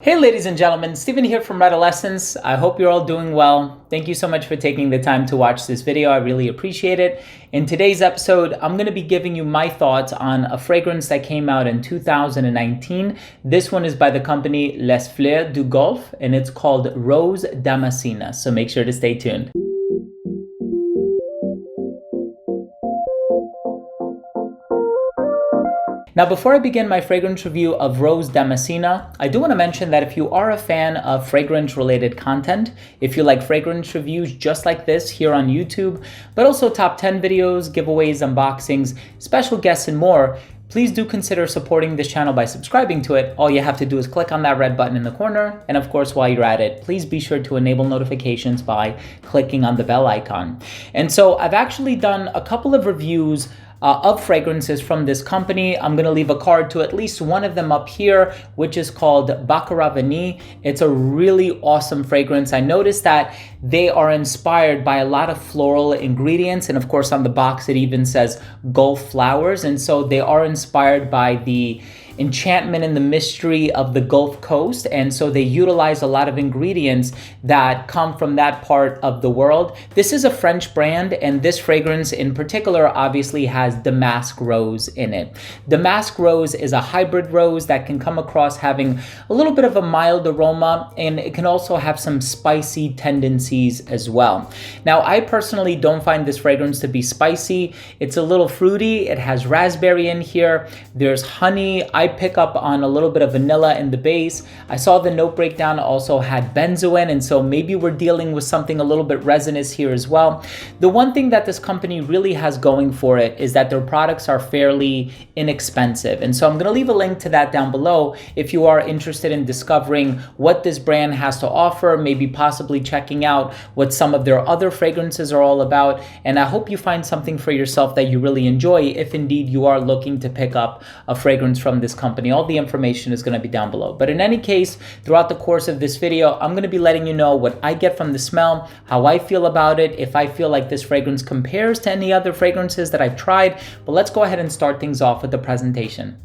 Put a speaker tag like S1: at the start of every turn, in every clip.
S1: Hey ladies and gentlemen, Steven here from Redolessence. I hope you're all doing well. Thank you so much for taking the time to watch this video. I really appreciate it. In today's episode, I'm going to be giving you my thoughts on a fragrance that came out in 2019. This one is by the company Les Fleurs Du Golfe and it's called Rose Damascena. So make sure to stay tuned. Now, before I begin my fragrance review of Rose Damascena, I do want to mention that if you are a fan of fragrance-related content, if you like fragrance reviews just like this here on YouTube, but also top 10 videos, giveaways, unboxings, special guests, and more, please do consider supporting this channel by subscribing to it. All you have to do is click on that red button in the corner. And of course, while you're at it, please be sure to enable notifications by clicking on the bell icon. And so I've actually done a couple of reviews of fragrances from this company. I'm gonna leave a card to at least one of them up here, which is called Baccarat Vanille. It's a really awesome fragrance. I noticed that they are inspired by a lot of floral ingredients. And of course, on the box, it even says Gulf flowers. And so they are inspired by the enchantment and the mystery of the Gulf Coast. And so they utilize a lot of ingredients that come from that part of the world. This is a French brand, and this fragrance in particular obviously has Damask Rose in it. Damask Rose is a hybrid rose that can come across having a little bit of a mild aroma, and it can also have some spicy tendencies as well. Now, I personally don't find this fragrance to be spicy. It's a little fruity. It has raspberry in here. There's honey. I pick up on a little bit of vanilla in the base. I saw the note breakdown also had benzoin, and so maybe we're dealing with something a little bit resinous here as well. The one thing that this company really has going for it is that their products are fairly inexpensive. And so I'm gonna leave a link to that down below if you are interested in discovering what this brand has to offer, maybe possibly checking out what some of their other fragrances are all about. And I hope you find something for yourself that you really enjoy if indeed you are looking to pick up a fragrance from this company. All the information is going to be down below. But in any case, throughout the course of this video, I'm going to be letting you know what I get from the smell, how I feel about it, if I feel like this fragrance compares to any other fragrances that I've tried. But let's go ahead and start things off with the presentation.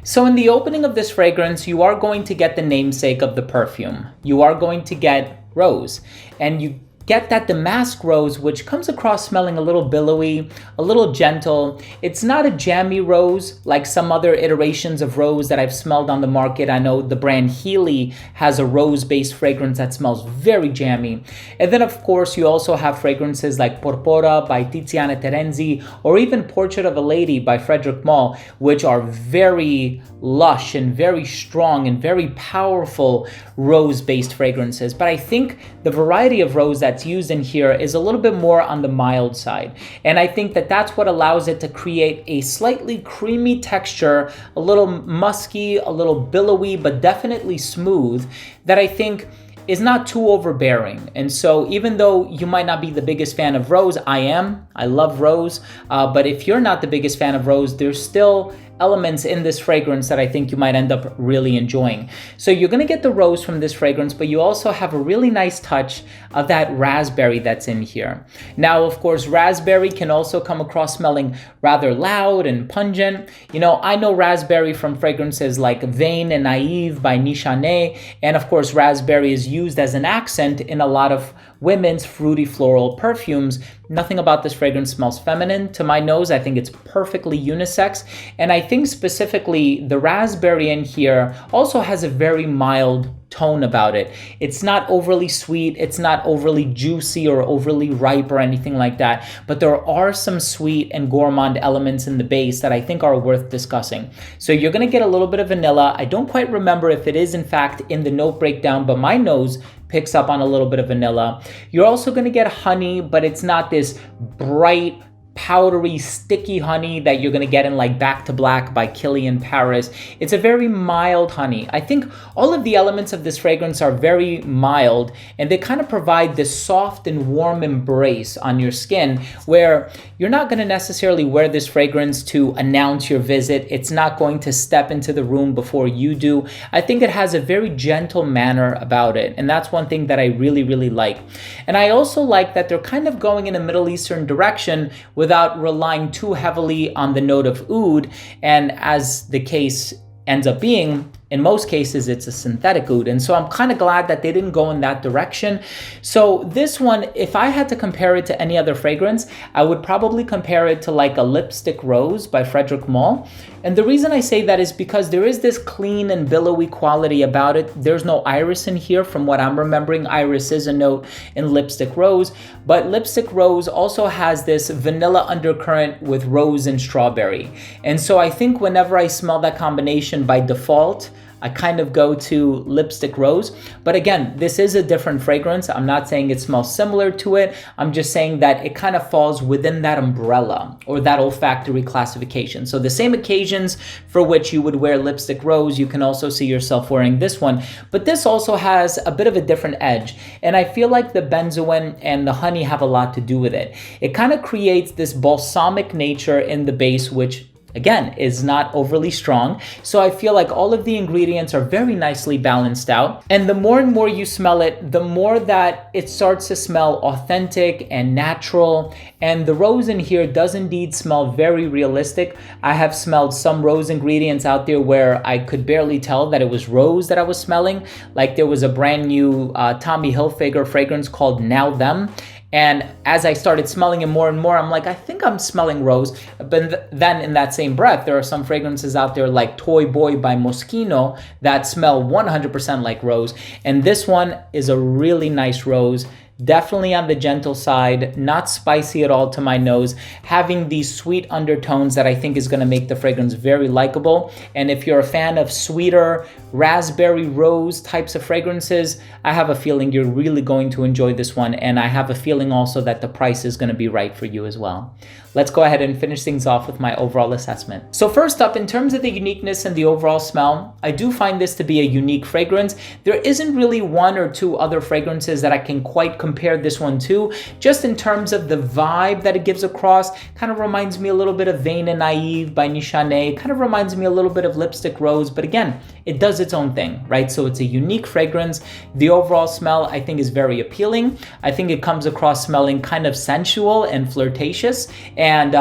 S1: So in the opening of this fragrance, you are going to get the namesake of the perfume. You are going to get rose, and you get that damask rose, which comes across smelling a little billowy, a little gentle. It's not a jammy rose like some other iterations of rose that I've smelled on the market. I know the brand Healy has a rose-based fragrance that smells very jammy. And then of course, you also have fragrances like Porpora by Tiziana Terenzi, or even Portrait of a Lady by Frederic Malle, which are very lush and very strong and very powerful rose-based fragrances. But I think the variety of rose that's used in here is a little bit more on the mild side. And I think that that's what allows it to create a slightly creamy texture, a little musky, a little billowy, but definitely smooth, that I think is not too overbearing. And so even though you might not be the biggest fan of rose, I am. I love rose. But if you're not the biggest fan of rose, there's still elements in this fragrance that I think you might end up really enjoying. So you're gonna get the rose from this fragrance, but you also have a really nice touch of that raspberry that's in here. Now, of course, raspberry can also come across smelling rather loud and pungent. You know, I know raspberry from fragrances like Vain and Naive by Nichane, and of course, raspberry is used as an accent in a lot of women's fruity floral perfumes. Nothing about this fragrance smells feminine to my nose. I think it's perfectly unisex. And I think specifically the raspberry in here also has a very mild tone about it. It's not overly sweet, it's not overly juicy or overly ripe or anything like that, but there are some sweet and gourmand elements in the base that I think are worth discussing. So you're gonna get a little bit of vanilla. I don't quite remember if it is in fact in the note breakdown, but my nose picks up on a little bit of vanilla. You're also gonna get honey, but it's not this bright, powdery, sticky honey that you're gonna get in like Back to Black by Kilian Paris. It's a very mild honey. I think all of the elements of this fragrance are very mild, and they kind of provide this soft and warm embrace on your skin where you're not gonna necessarily wear this fragrance to announce your visit. It's not going to step into the room before you do. I think it has a very gentle manner about it, and that's one thing that I really, really like. And I also like that they're kind of going in a Middle Eastern direction without relying too heavily on the note of oud. And as the case ends up being, in most cases, it's a synthetic oud. And so I'm kind of glad that they didn't go in that direction. So this one, if I had to compare it to any other fragrance, I would probably compare it to like a Lipstick Rose by Frederic Malle. And the reason I say that is because there is this clean and billowy quality about it. There's no iris in here from what I'm remembering. Iris is a note in Lipstick Rose, but Lipstick Rose also has this vanilla undercurrent with rose and strawberry. And so I think whenever I smell that combination by default, I kind of go to Lipstick Rose. But again, this is a different fragrance. I'm not saying it smells similar to it. I'm just saying that it kind of falls within that umbrella or that olfactory classification. So the same occasions for which you would wear Lipstick Rose, you can also see yourself wearing this one. But this also has a bit of a different edge. And I feel like the benzoin and the honey have a lot to do with it. It kind of creates this balsamic nature in the base, which again, is not overly strong. So I feel like all of the ingredients are very nicely balanced out. And the more and more you smell it, the more that it starts to smell authentic and natural. And the rose in here does indeed smell very realistic. I have smelled some rose ingredients out there where I could barely tell that it was rose that I was smelling. Like there was a brand new Tommy Hilfiger fragrance called Now Them. And as I started smelling it more and more, I'm like, I think I'm smelling rose. But then in that same breath, there are some fragrances out there like Toy Boy by Moschino that smell 100% like rose. And this one is a really nice rose. Definitely on the gentle side, not spicy at all to my nose, having these sweet undertones that I think is going to make the fragrance very likable. And if you're a fan of sweeter raspberry rose types of fragrances, I have a feeling you're really going to enjoy this one. And I have a feeling also that the price is going to be right for you as well. Let's go ahead and finish things off with my overall assessment. So first up, in terms of the uniqueness and the overall smell, I do find this to be a unique fragrance. There isn't really one or two other fragrances that I can quite compare this one to. Just in terms of the vibe that it gives across, kind of reminds me a little bit of Vain and Naive by Nichane, kind of reminds me a little bit of Lipstick Rose, but again, it does its own thing, right? So it's a unique fragrance. The overall smell, I think, is very appealing. I think it comes across smelling kind of sensual and flirtatious. And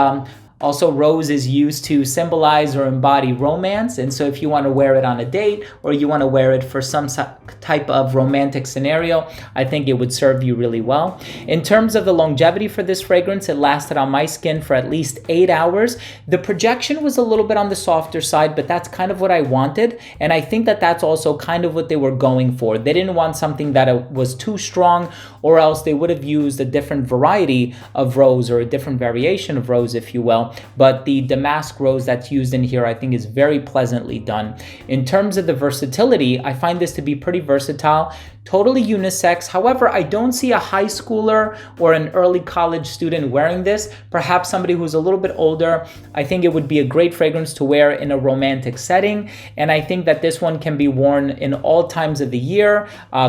S1: also, rose is used to symbolize or embody romance. And so if you want to wear it on a date or you want to wear it for some type of romantic scenario, I think it would serve you really well. In terms of the longevity for this fragrance, it lasted on my skin for at least 8 hours. The projection was a little bit on the softer side, but that's kind of what I wanted. And I think that that's also kind of what they were going for. They didn't want something that was too strong, or else they would have used a different variety of rose or a different variation of rose, if you will. But the damask rose that's used in here, I think, is very pleasantly done. In terms of the versatility, I find this to be pretty versatile. Totally unisex. However, I don't see a high schooler or an early college student wearing this. Perhaps somebody who's a little bit older. I think it would be a great fragrance to wear in a romantic setting. And I think that this one can be worn in all times of the year,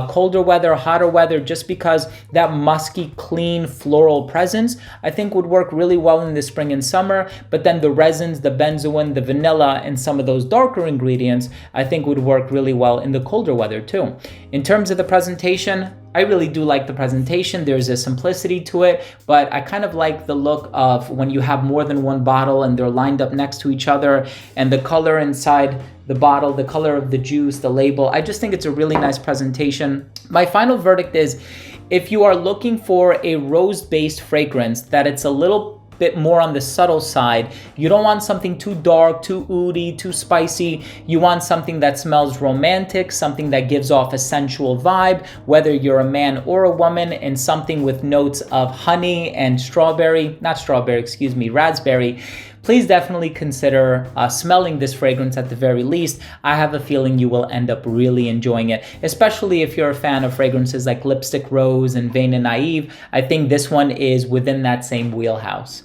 S1: colder weather, hotter weather, just because that musky, clean, floral presence, I think would work really well in the spring and summer. But then the resins, the benzoin, the vanilla, and some of those darker ingredients, I think would work really well in the colder weather too. In terms of the presentation, I really do like the presentation. There's a simplicity to it, but I kind of like the look of when you have more than one bottle and they're lined up next to each other, and the color inside the bottle, the color of the juice, the label. I just think it's a really nice presentation. My final verdict is, if you are looking for a rose-based fragrance that it's a little bit more on the subtle side, you don't want something too dark, too oudy, too spicy. You want something that smells romantic, something that gives off a sensual vibe, whether you're a man or a woman, and something with notes of honey and raspberry. Please definitely consider smelling this fragrance at the very least. I have a feeling you will end up really enjoying it, especially if you're a fan of fragrances like Lipstick Rose and Vain and Naive. I think this one is within that same wheelhouse.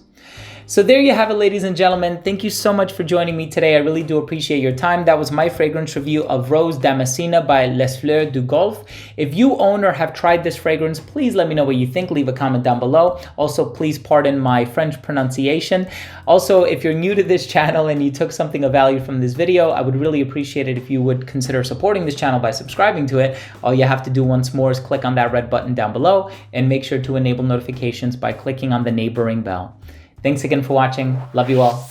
S1: So there you have it, ladies and gentlemen. Thank you so much for joining me today. I really do appreciate your time. That was my fragrance review of Rose Damascena by Les Fleurs du Golfe. If you own or have tried this fragrance, please let me know what you think. Leave a comment down below. Also, please pardon my French pronunciation. Also, if you're new to this channel and you took something of value from this video, I would really appreciate it if you would consider supporting this channel by subscribing to it. All you have to do once more is click on that red button down below and make sure to enable notifications by clicking on the neighboring bell. Thanks again for watching. Love you all.